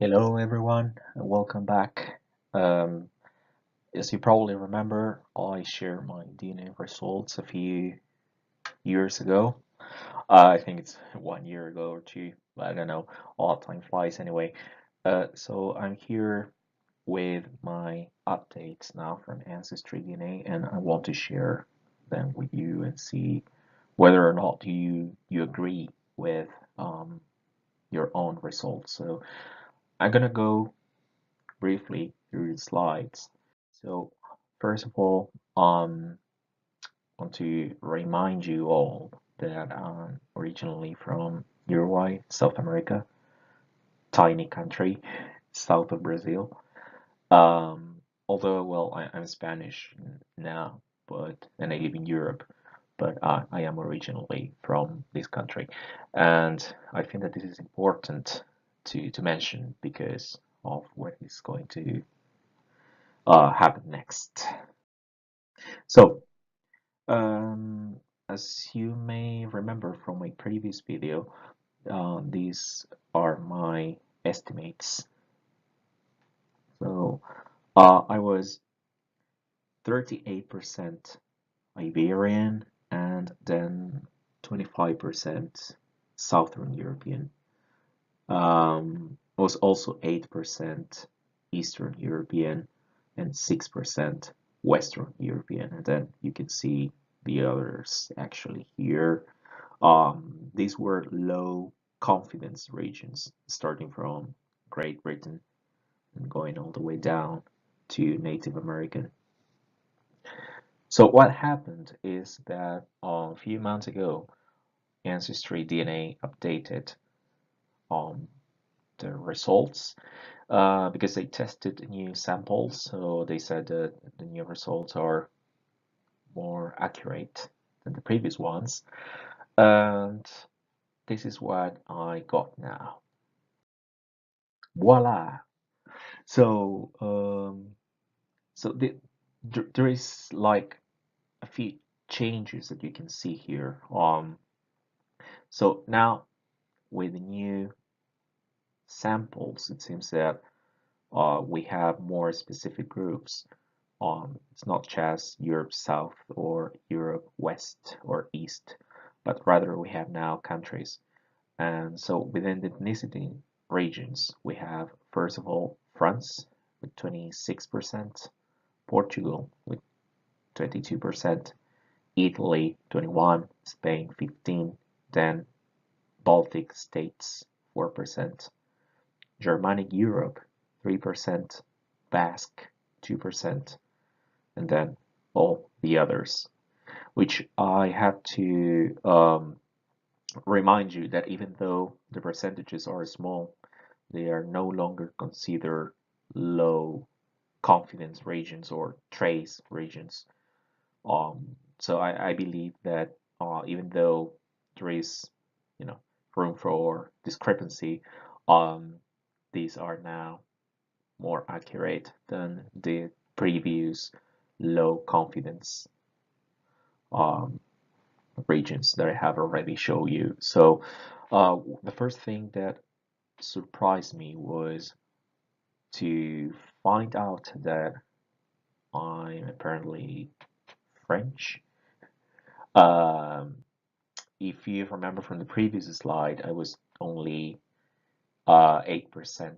Hello everyone, and welcome back. Um, as you probably remember, I shared my DNA results a few years ago. I think it's 1 year ago or two, but I don't know. All time flies anyway. So I'm here with my updates now from Ancestry DNA, and I want to share them with you and see whether or not you agree with um, your own results. So I'm gonna go briefly through the slides. So first of all, I want to remind you all that I'm originally from Uruguay, South America, tiny country, south of Brazil. Although, well, I'm Spanish now, but and I live in Europe, but I am originally from this country, and I think that this is important to mention because of what is going to happen next. So, as you may remember from my previous video, these are my estimates. So, I was 38% Iberian and then 25% Southern European. Was also 8% Eastern European and 6% Western European. And then you can see the others actually here. These were low confidence regions, starting from Great Britain and going all the way down to Native American. So what happened is that a few months ago, Ancestry DNA updated um, the results because they tested new samples. So they said that the new results are more accurate than the previous ones. And this is what I got now. Voila! So, there is like a few changes that you can see here. So now with the new samples, it seems that we have more specific groups. It's not just Europe South or Europe West or East, but rather we have now countries. And so within the ethnicity regions, we have, first of all, France with 26%, Portugal with 22%, Italy 21, Spain 15, then Baltic states 4%, Germanic Europe 3%, Basque 2%, and then all the others, which I have to remind you that even though the percentages are small, they are no longer considered low confidence regions or trace regions. So I believe that even though there is, you know, room for discrepancy, um, these are now more accurate than the previous low confidence um, regions that I have already shown you. So the first thing that surprised me was to find out that I'm apparently French. Um, if you remember from the previous slide, I was only 8%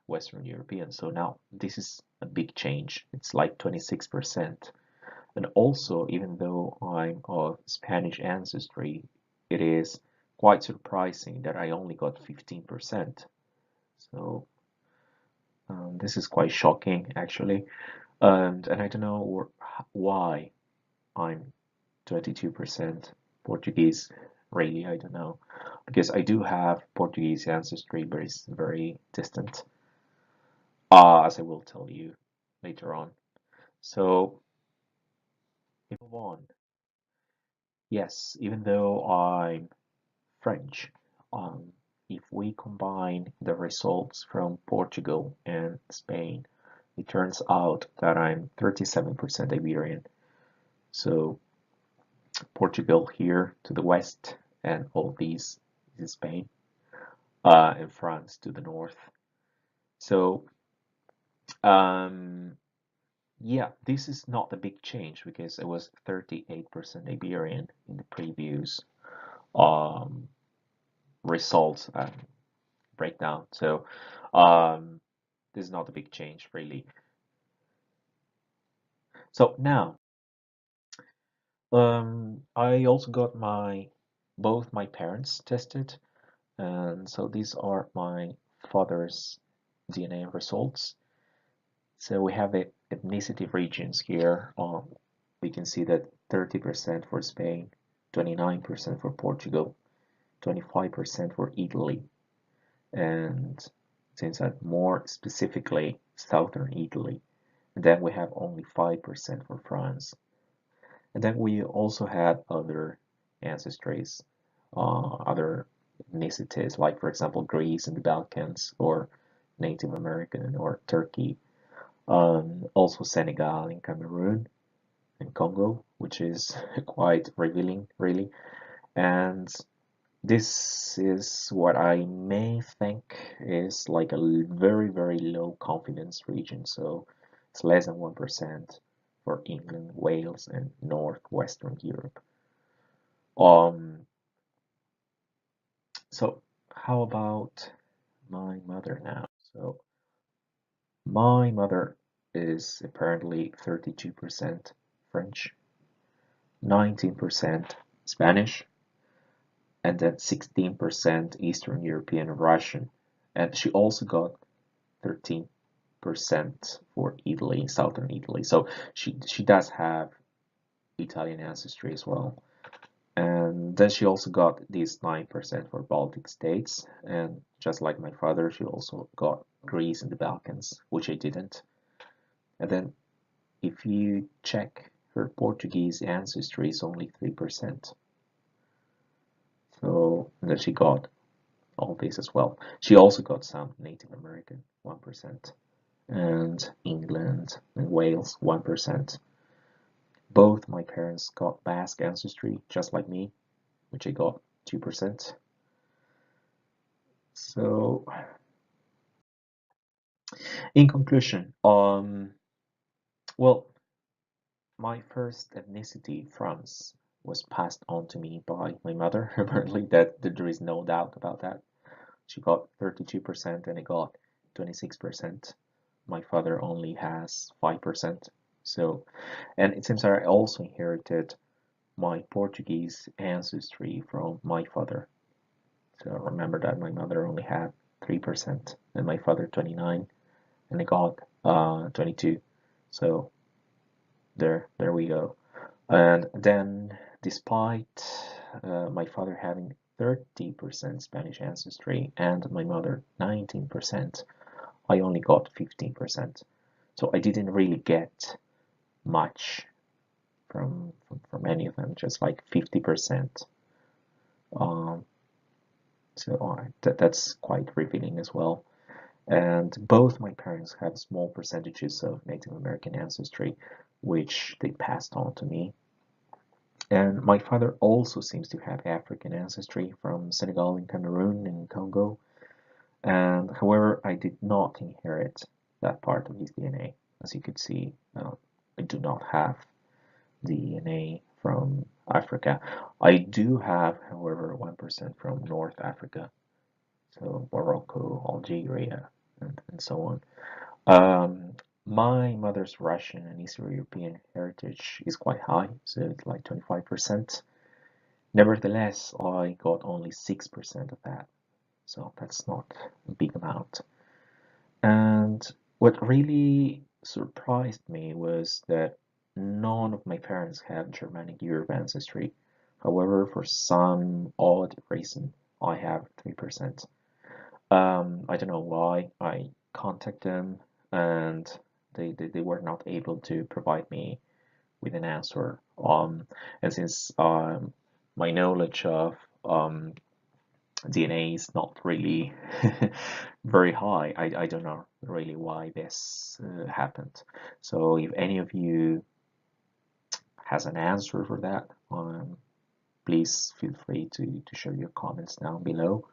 Western European. So now this is a big change. It's like 26%. And also, even though I'm of Spanish ancestry, it is quite surprising that I only got 15%. So this is quite shocking, actually. And I don't know why I'm 22% Portuguese. Really, I don't know. Because I do have Portuguese ancestry, but it's very distant, as I will tell you later on. So, move on. Yes, even though I'm French, um, if we combine the results from Portugal and Spain, it turns out that I'm 37% Iberian. So Portugal here to the west, and all these is Spain, and France to the north. So yeah, this is not a big change because it was 38% Iberian in the previous um, results breakdown. So this is not a big change really. So now I also got both my parents tested, and so these are my father's DNA results. So we have the ethnicity regions here. We can see that 30% for Spain, 29% for Portugal, 25% for Italy, and since that more specifically southern Italy. And then we have only 5% for France. And then we also had other ancestries, other ethnicities, like for example Greece and the Balkans, or Native American, or Turkey. Also Senegal and Cameroon and Congo, which is quite revealing, really. And this is what I may think is like a very, very low confidence region. So it's less than 1% for England, Wales, and Northwestern Europe. Um, so how about my mother now? So my mother is apparently 32% French, 19% Spanish, and then 16% Eastern European Russian. And she also got 13% for Italy, southern Italy. So she does have Italian ancestry as well. And then she also got these 9% for Baltic states. And just like my father, she also got Greece and the Balkans, which I didn't. And then if you check her Portuguese ancestry, is only 3%. So then she got all these as well. She also got some Native American, 1%, and England and Wales, 1%. Both my parents got Basque ancestry, just like me, which I got 2%. So, in conclusion, well, my first ethnicity, France, was passed on to me by my mother. Apparently, that there is no doubt about that. She got 32% and I got 26%. My father only has 5%. So, and it seems I also inherited my Portuguese ancestry from my father. So remember that my mother only had 3% and my father 29 and I got 22. So there we go. And then despite my father having 30% Spanish ancestry and my mother 19%, I only got 15%. So I didn't really get much from any of them, just like 50%. Um, so that's quite revealing as well. And both my parents have small percentages of Native American ancestry, which they passed on to me. And my father also seems to have African ancestry from Senegal and Cameroon and Congo. And however, I did not inherit that part of his DNA. As you could see, I do not have DNA from Africa. I do have, however, 1% from North Africa, so Morocco, Algeria, and so on. Um, my mother's Russian and Eastern European heritage is quite high, so it's like 25%. Nevertheless, I got only 6% of that, so that's not a big amount. And what really surprised me was that none of my parents have Germanic Europe ancestry. However, for some odd reason, I have 3%. I don't know why. I contacted them and they were not able to provide me with an answer. And since my knowledge of DNA is not really very high. I don't know really why this happened. So if any of you has an answer for that, please feel free to share your comments down below.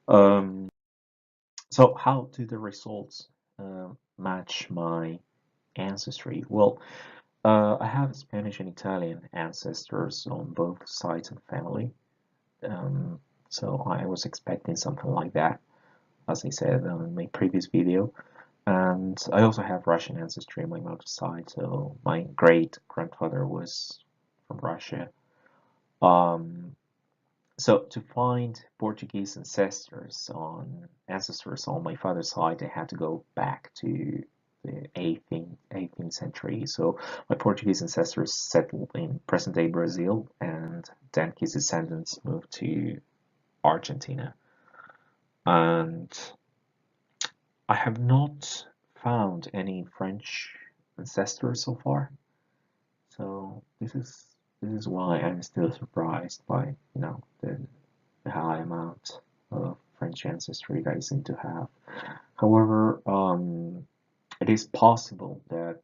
Um, So how do the results match my ancestry? Well, I have Spanish and Italian ancestors on both sides of the family. Um, so I was expecting something like that, as I said in my previous video. And I also have Russian ancestry on my mother's side, so my great grandfather was from Russia. Um, so to find Portuguese ancestors on my father's side, I had to go back to the 18th century. So my Portuguese ancestors settled in present-day Brazil, and then his descendants moved to Argentina. And I have not found any French ancestors so far. So this is why I'm still surprised by the high amount of French ancestry that I seem to have. However, it is possible that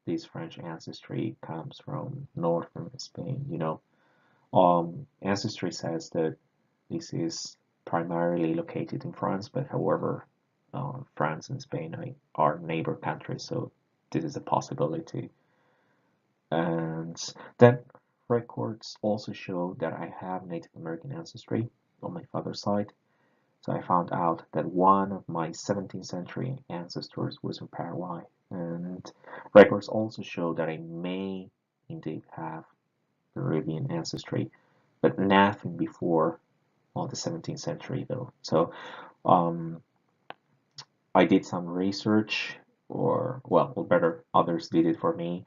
this French ancestry comes from northern Spain. Ancestry says that this is primarily located in France, but however, France and Spain are neighbor countries, so this is a possibility. And then records also show that I have Native American ancestry on my father's side. So I found out that one of my 17th century ancestors was from Paraguay. And records also show that I may indeed have Peruvian ancestry, but nothing before the 17th century though. So um, I did some research, or better, others did it for me,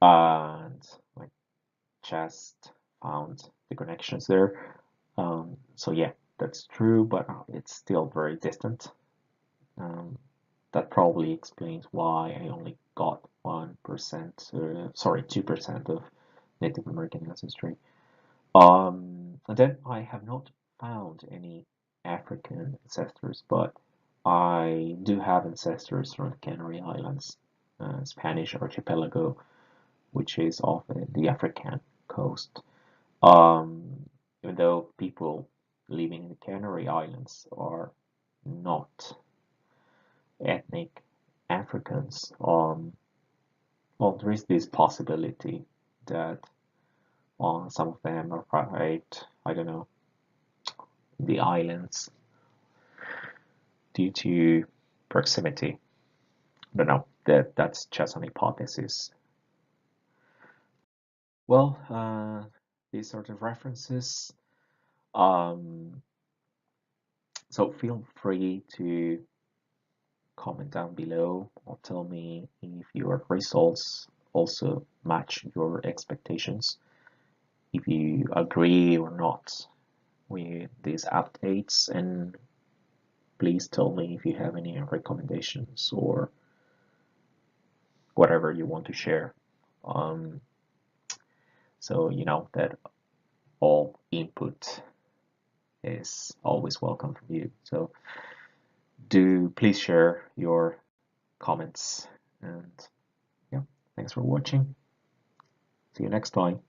and I just found the connections there. So yeah, that's true, but it's still very distant. Um, that probably explains why I only got 1%, sorry, 2% of Native American ancestry. And then I have not found any African ancestors, but I do have ancestors from the Canary Islands, Spanish archipelago, which is off the African coast. Even though people living in the Canary Islands are not ethnic Africans, well, there is this possibility that some of them are right, I don't know, the islands due to proximity. But no, that's just an hypothesis. Well, these are the references. Um, so feel free to comment down below or tell me if your results also match your expectations, if you agree or not with these updates, and please tell me if you have any recommendations or whatever you want to share. Um, so you know that all input is always welcome from you. So do please share your comments, and yeah, thanks for watching. See you next time.